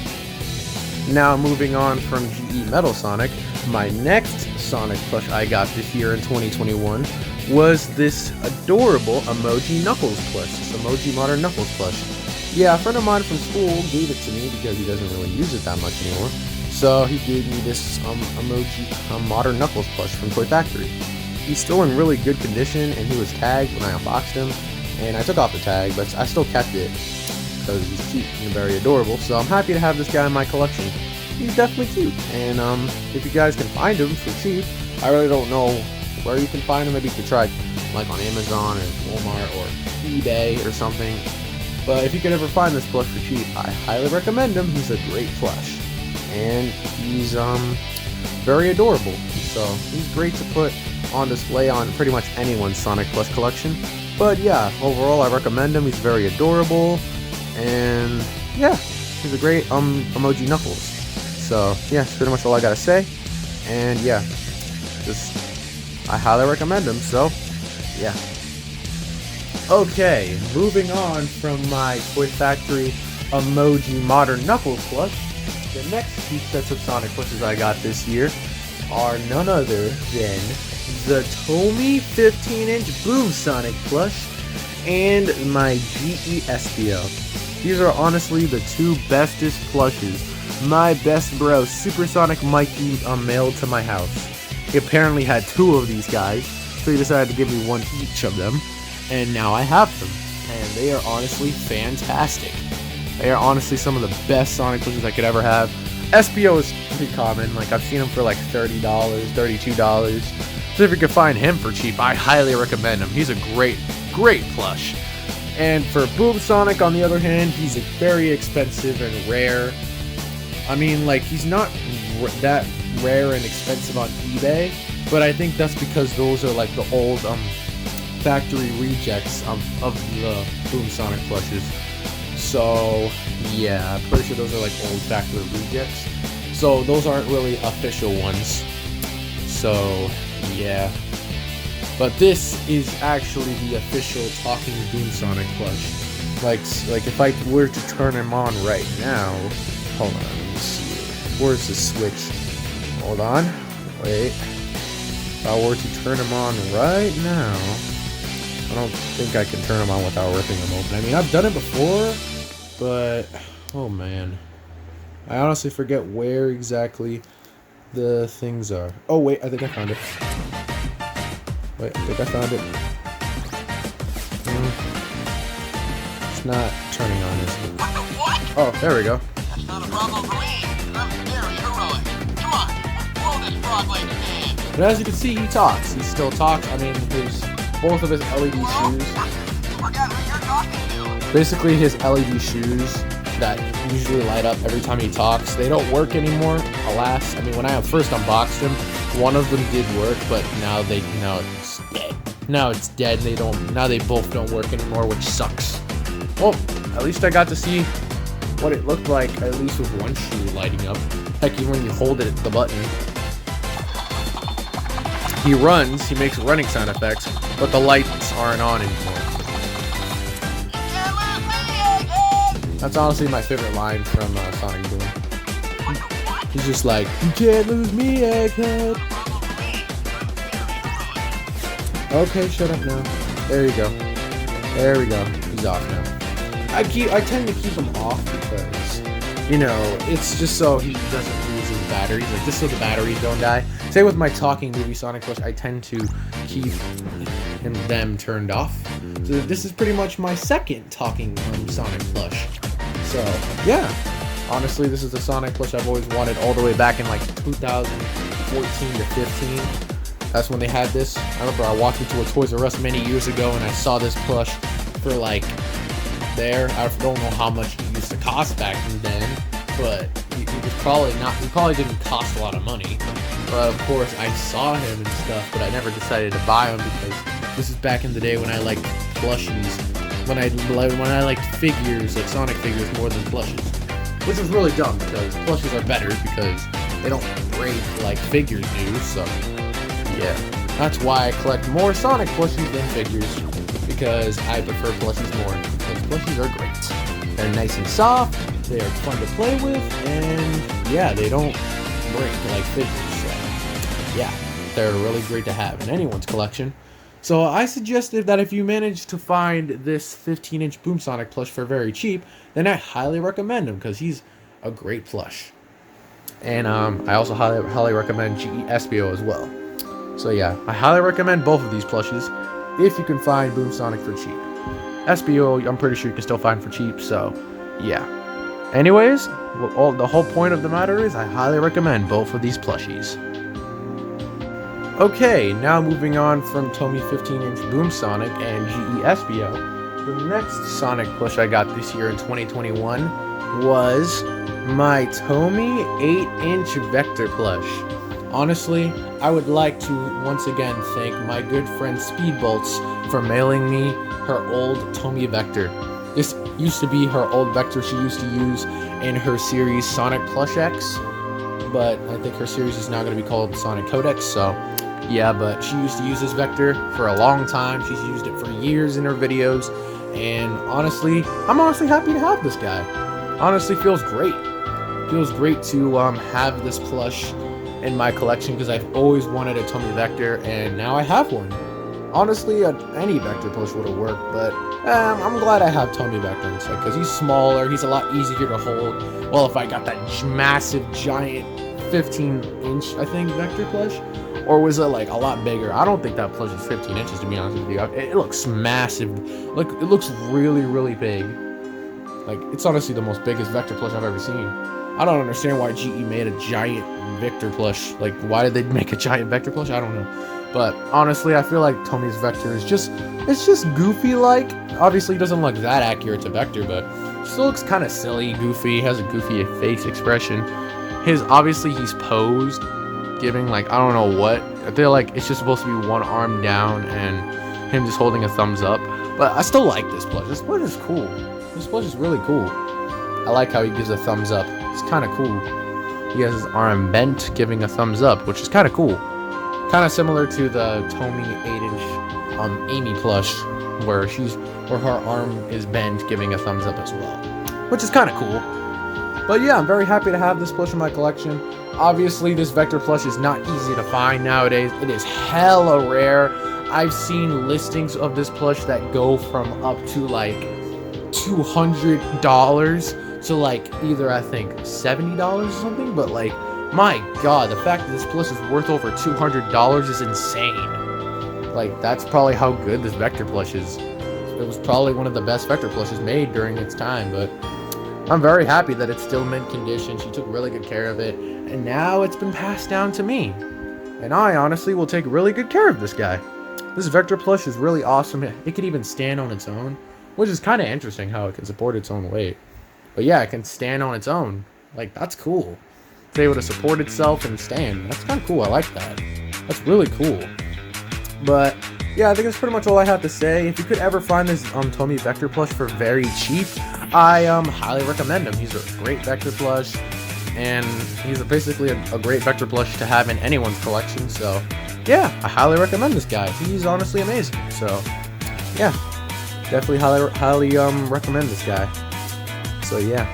Now moving on from GE Metal Sonic, my next Sonic plush I got this year in 2021 was this adorable Emoji Knuckles plush, this Emoji Modern Knuckles plush. Yeah, a friend of mine from school gave it to me because he doesn't really use it that much anymore. So he gave me this Emoji Modern Knuckles plush from Toy Factory. He's still in really good condition, and he was tagged when I unboxed him. And I took off the tag, but I still kept it because he's cute and very adorable. So I'm happy to have this guy in my collection. He's definitely cute. And if you guys can find him for cheap, I really don't know where you can find him. Maybe you could try like on Amazon or Walmart or eBay or something. But if you could ever find this plush for cheap, I highly recommend him. He's a great plush. And he's very adorable. So he's great to put on display on pretty much anyone's Sonic Plush collection. But yeah, overall I recommend him. He's very adorable, and yeah, he's a great Emoji Knuckles. So yeah, that's pretty much all I gotta say. And yeah, I highly recommend him. So yeah. Okay, moving on from my Toy Factory Emoji Modern Knuckles plush, the next two sets of Sonic plushes I got this year are none other than the Tomy 15-inch Boom Sonic plush and my GE SPO. These are honestly the two bestest plushes my best bro Supersonic Mikey mailed to my house. He apparently had two of these guys, so he decided to give me one each of them, and now I have them, and they are honestly fantastic. They are honestly some of the best Sonic plushes I could ever have. SPO is pretty common, like I've seen him for like $30, $32. So if you can find him for cheap, I highly recommend him. He's a great plush. And for Boom Sonic, on the other hand, he's very expensive and rare. I mean, like, he's not that rare and expensive on eBay, but I think that's because those are like the old factory rejects of the Boom Sonic plushes. So yeah, I'm pretty sure those are like old factory rejects. So those aren't really official ones. So yeah. But this is actually the official talking Boom Sonic plush. Like if I were to turn him on right now, hold on, let me see. Where's the switch? Hold on, wait. If I were to turn him on right now, I don't think I can turn him on without ripping him open. I mean, I've done it before, but oh man, I honestly forget where exactly the things are. Oh wait, I think I found it. Wait, I think I found it. It's not turning on, is it? Oh, there we go. That's not a problem for me. I'm very heroic. Come on, pull this frog like a man. But as you can see, he talks. He still talks. I mean, both of his LED shoes. Forgot who you're talking to. Basically, his LED shoes that usually light up every time he talks, they don't work anymore, alas. I mean, when I first unboxed him, one of them did work, but now it's dead. Now it's dead. Now they both don't work anymore, which sucks. Well, at least I got to see what it looked like, at least with one shoe lighting up. Heck, even when you hold it, the button. He runs, he makes running sound effects, but the lights aren't on anymore. That's honestly my favorite line from Sonic Boom. He's just like, "You can't lose me, Egghead." Okay, shut up now. There you go. There we go. He's off now. I tend to keep him off because, you know, it's just so he doesn't lose his batteries. Like, just so the batteries don't die. Same with my talking movie Sonic Plush. I tend to keep them turned off. So this is pretty much my second talking Sonic Plush. So yeah, honestly, this is the Sonic plush I've always wanted all the way back in like 2014 to 15. That's when they had this. I remember I walked into a Toys R Us many years ago and I saw this plush for like there. I don't know how much it used to cost back then, but it was probably not. It probably didn't cost a lot of money. But of course, I saw him and stuff, but I never decided to buy him because this is back in the day when I liked plushies. When I liked figures, like Sonic figures, more than plushes. Which is really dumb because plushes are better because they don't break like figures do, so yeah. That's why I collect more Sonic plushies than figures, because I prefer plushies more, because plushies are great. They're nice and soft, they are fun to play with, and yeah, they don't break like figures, so yeah, they're really great to have in anyone's collection. So I suggested that if you manage to find this 15-inch Boom Sonic plush for very cheap, then I highly recommend him, because he's a great plush. And I also highly recommend GE Espio as well. So yeah, I highly recommend both of these plushies if you can find Boom Sonic for cheap. Espio, I'm pretty sure you can still find for cheap, so yeah. Anyways, the whole point of the matter is I highly recommend both of these plushies. Okay, now moving on from Tomy 15-inch Boom Sonic and GE Espio, the next Sonic plush I got this year in 2021 was my Tomy 8-inch Vector plush. Honestly, I would like to once again thank my good friend Speedbolts for mailing me her old Tomy Vector. This used to be her old Vector she used to use in her series Sonic Plush X, but I think her series is now going to be called Sonic Codex, so yeah, but she used to use this Vector for a long time. She's used it for years in her videos, and honestly, I'm honestly happy to have this guy. Honestly, feels great. Feels great to have this plush in my collection, because I've always wanted a Tomy Vector, and now I have one. Honestly, any Vector plush would have worked, but I'm glad I have Tomy Vector instead, because he's smaller, he's a lot easier to hold. Well, if I got that massive, giant 15-inch, I think, Vector plush, or was it like a lot bigger? I don't think that plush is 15 inches, to be honest with you. It looks massive. Like, it looks really, really big. Like, it's honestly the most biggest Vector plush I've ever seen. I don't understand why GE made a giant Vector plush. Like, why did they make a giant Vector plush? I don't know. But honestly, I feel like Tomy's Vector is just, it's just goofy-like. Obviously, it doesn't look that accurate to Vector, but it still looks kind of silly, goofy. Has a goofy face expression. Obviously, he's posed, giving, like, I don't know what. I feel like it's just supposed to be one arm down and him just holding a thumbs up. But I still like this plush. This plush is cool. This plush is really cool. I like how he gives a thumbs up. It's kind of cool. He has his arm bent, giving a thumbs up, which is kind of cool. Kind of similar to the Tomy 8-inch Amy plush, where her arm is bent, giving a thumbs up as well, which is kind of cool. But yeah, I'm very happy to have this plush in my collection. Obviously, this Vector plush is not easy to find nowadays. It is hella rare. I've seen listings of this plush that go from up to like $200 to like either, I think, $70 or something. But like, my god, the fact that this plush is worth over $200 is insane. Like, that's probably how good this Vector plush is. It was probably one of the best Vector plushes made during its time, but I'm very happy that it's still mint condition. She took really good care of it, and now it's been passed down to me. And I honestly will take really good care of this guy. This Vector plush is really awesome. It could even stand on its own, which is kind of interesting how it can support its own weight. But yeah, it can stand on its own. Like, that's cool. It's able to support itself and stand. That's kind of cool. I like that. That's really cool. But yeah, I think that's pretty much all I have to say. If you could ever find this Tomy Vector plush for very cheap, I highly recommend him. He's a great Vector plush, and he's basically a great Vector plush to have in anyone's collection. So yeah, I highly recommend this guy. He's honestly amazing. So yeah, definitely highly recommend this guy. So yeah.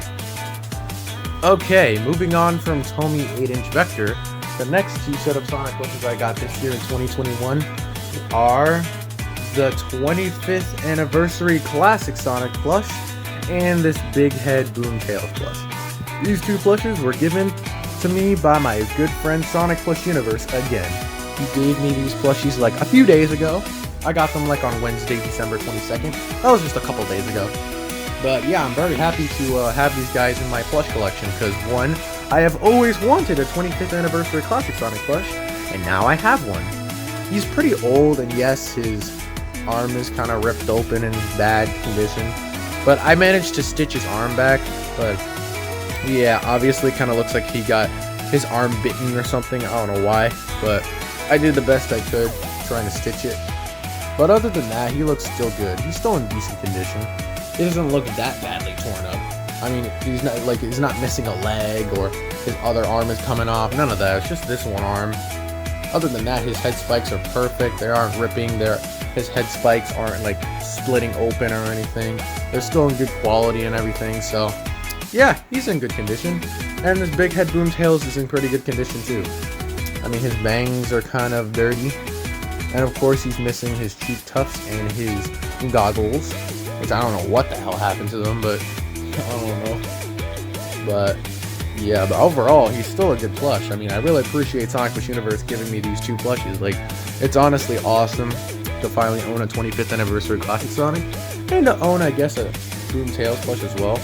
Okay, moving on from Tomy 8-inch Vector, the next two set of Sonic plushes I got this year in 2021 are the 25th Anniversary Classic Sonic plush and this Big Head Boomtails plush. These two plushes were given to me by my good friend Sonic Plush Universe again. He gave me these plushies like a few days ago. I got them like on Wednesday, December 22nd. That was just a couple days ago. But yeah, I'm very happy to have these guys in my plush collection, because one, I have always wanted a 25th Anniversary Classic Sonic plush, and now I have one. He's pretty old, and yes, his arm is kind of ripped open in bad condition, but I managed to stitch his arm back. But yeah, obviously kind of looks like he got his arm bitten or something. I don't know why, but I did the best I could trying to stitch it. But other than that, he looks still good. He's still in decent condition. He doesn't look that badly torn up. I mean, he's not missing a leg or his other arm is coming off. None of that. It's just this one arm. Other than that, his head spikes are perfect. They aren't ripping. His head spikes aren't like splitting open or anything. They're still in good quality and everything. So yeah, he's in good condition. And his big head boom tails is in pretty good condition too. I mean, his bangs are kind of dirty. And of course, he's missing his cheek tufts and his goggles, which I don't know what the hell happened to them, but I don't know. But yeah, but overall, he's still a good plush. I mean, I really appreciate Sonic Plush Universe giving me these 2 plushes. Like, it's honestly awesome to finally own a 25th anniversary Classic Sonic, and to own, I guess, a Boom Tails plush as well.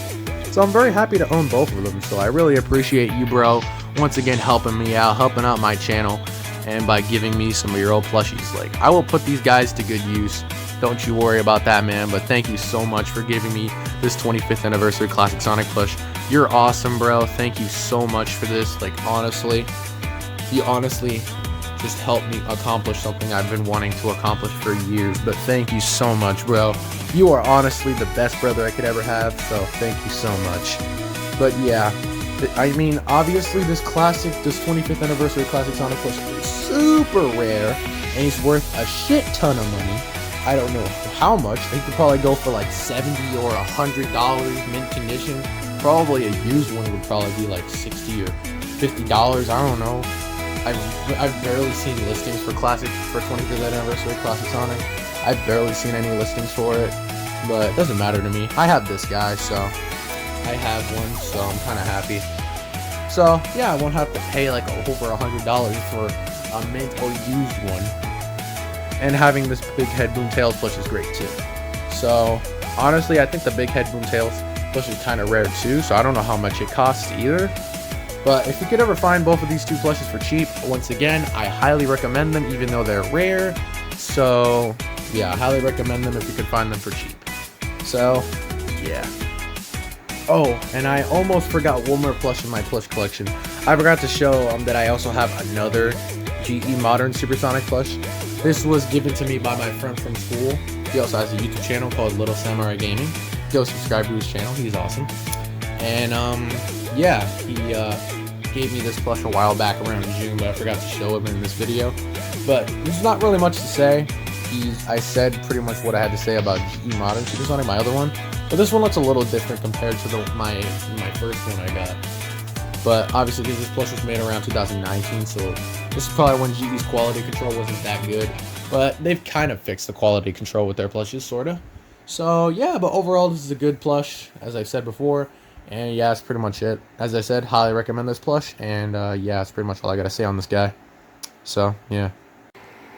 So I'm very happy to own both of them. So I really appreciate you, bro, once again helping me out, helping out my channel, and by giving me some of your old plushies. Like, I will put these guys to good use. Don't you worry about that, man. But thank you so much for giving me this 25th anniversary Classic Sonic plush. You're awesome, bro. Thank you so much for this. Like, honestly, you honestly just helped me accomplish something I've been wanting to accomplish for years. But thank you so much, bro. You are honestly the best brother I could ever have. So thank you so much. But yeah, I mean, obviously this 25th anniversary Classic Sonic plush is super rare, and he's worth a shit ton of money. I don't know how much. They could probably go for like $70 or $100 mint condition. Probably a used one would probably be like $60 or $50. I don't know. I've barely seen listings for 25th anniversary Classic Sonic. I've barely seen any listings for it, but it doesn't matter to me. I have this guy, so I have one, so I'm kind of happy. So yeah, I won't have to pay like over $100 for a mint or used one. And having this big head boom tails plush is great too. So honestly, I think the big head boom tails plush is kind of rare too, so I don't know how much it costs either. But if you could ever find both of these 2 plushes for cheap, once again, I highly recommend them, even though they're rare. So yeah, I highly recommend them if you could find them for cheap. So yeah. Oh, and I almost forgot one more plush in my plush collection. I forgot to show that I also have another GE Modern Supersonic plush. This was given to me by my friend from school. He also has a YouTube channel called Little Samurai Gaming. Go subscribe to his channel. He's awesome. And yeah, he gave me this plush a while back around June, but I forgot to show him in this video. But there's not really much to say. I said pretty much what I had to say about GE Modern Supersonic, my other one. But this one looks a little different compared to my first one I got. But obviously this plush was made around 2019, so this is probably when GE's quality control wasn't that good. But they've kind of fixed the quality control with their plushes, sorta. So yeah, but overall this is a good plush, as I've said before. And yeah, that's pretty much it. As I said, highly recommend this plush. And yeah, that's pretty much all I gotta say on this guy. So yeah.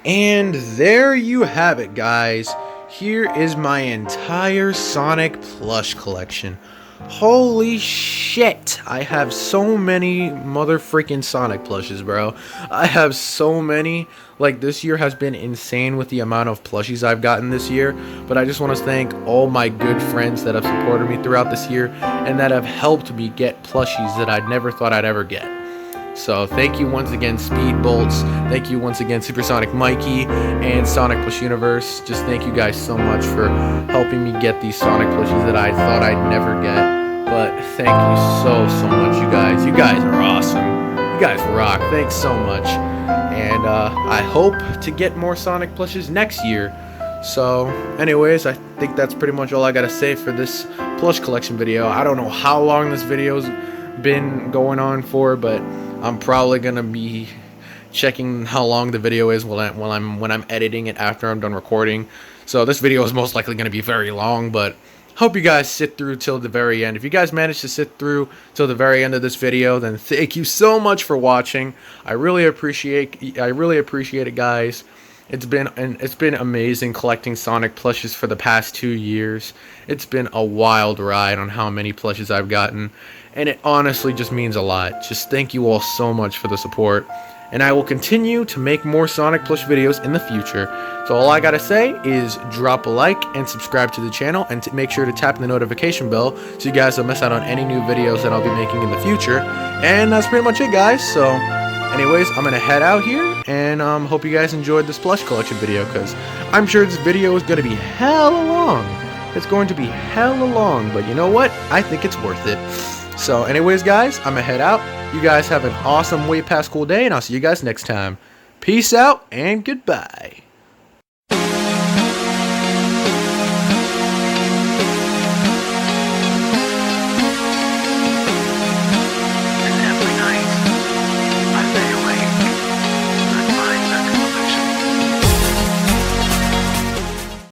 And there you have it, guys. Here is my entire Sonic plush collection. Holy shit, I have so many mother freaking Sonic plushes, bro. I have so many. Like, this year has been insane with the amount of plushies I've gotten this year. But I just want to thank all my good friends that have supported me throughout this year and that have helped me get plushies that I never thought I'd ever get. So thank you once again, Speed Bolts. Thank you once again, Supersonic Mikey and Sonic Plush Universe. Just thank you guys so much for helping me get these Sonic plushies that I thought I'd never get. But thank you so much, you guys. You guys are awesome. You guys rock. Thanks so much. And I hope to get more Sonic plushes next year. So anyways, I think that's pretty much all I gotta say for this plush collection video. I don't know how long this video's been going on for, but I'm probably gonna be checking how long the video is when I'm editing it after I'm done recording. So this video is most likely gonna be very long, but hope you guys sit through till the very end. If you guys manage to sit through till the very end of this video, then thank you so much for watching. I really appreciate it, guys. It's been amazing collecting Sonic plushes for the past 2 years. It's been a wild ride on how many plushes I've gotten, and it honestly just means a lot. Just thank you all so much for the support, and I will continue to make more Sonic plush videos in the future. So all I gotta say is drop a like and subscribe to the channel, and make sure to tap the notification bell so you guys don't miss out on any new videos that I'll be making in the future. And that's pretty much it, guys. So anyways, I'm gonna head out here, and hope you guys enjoyed this plush collection video, because I'm sure this video is gonna be hella long. It's going to be hella long, but you know what? I think it's worth it. So anyways, guys, I'm gonna head out. You guys have an awesome, way past cool day, and I'll see you guys next time. Peace out and goodbye.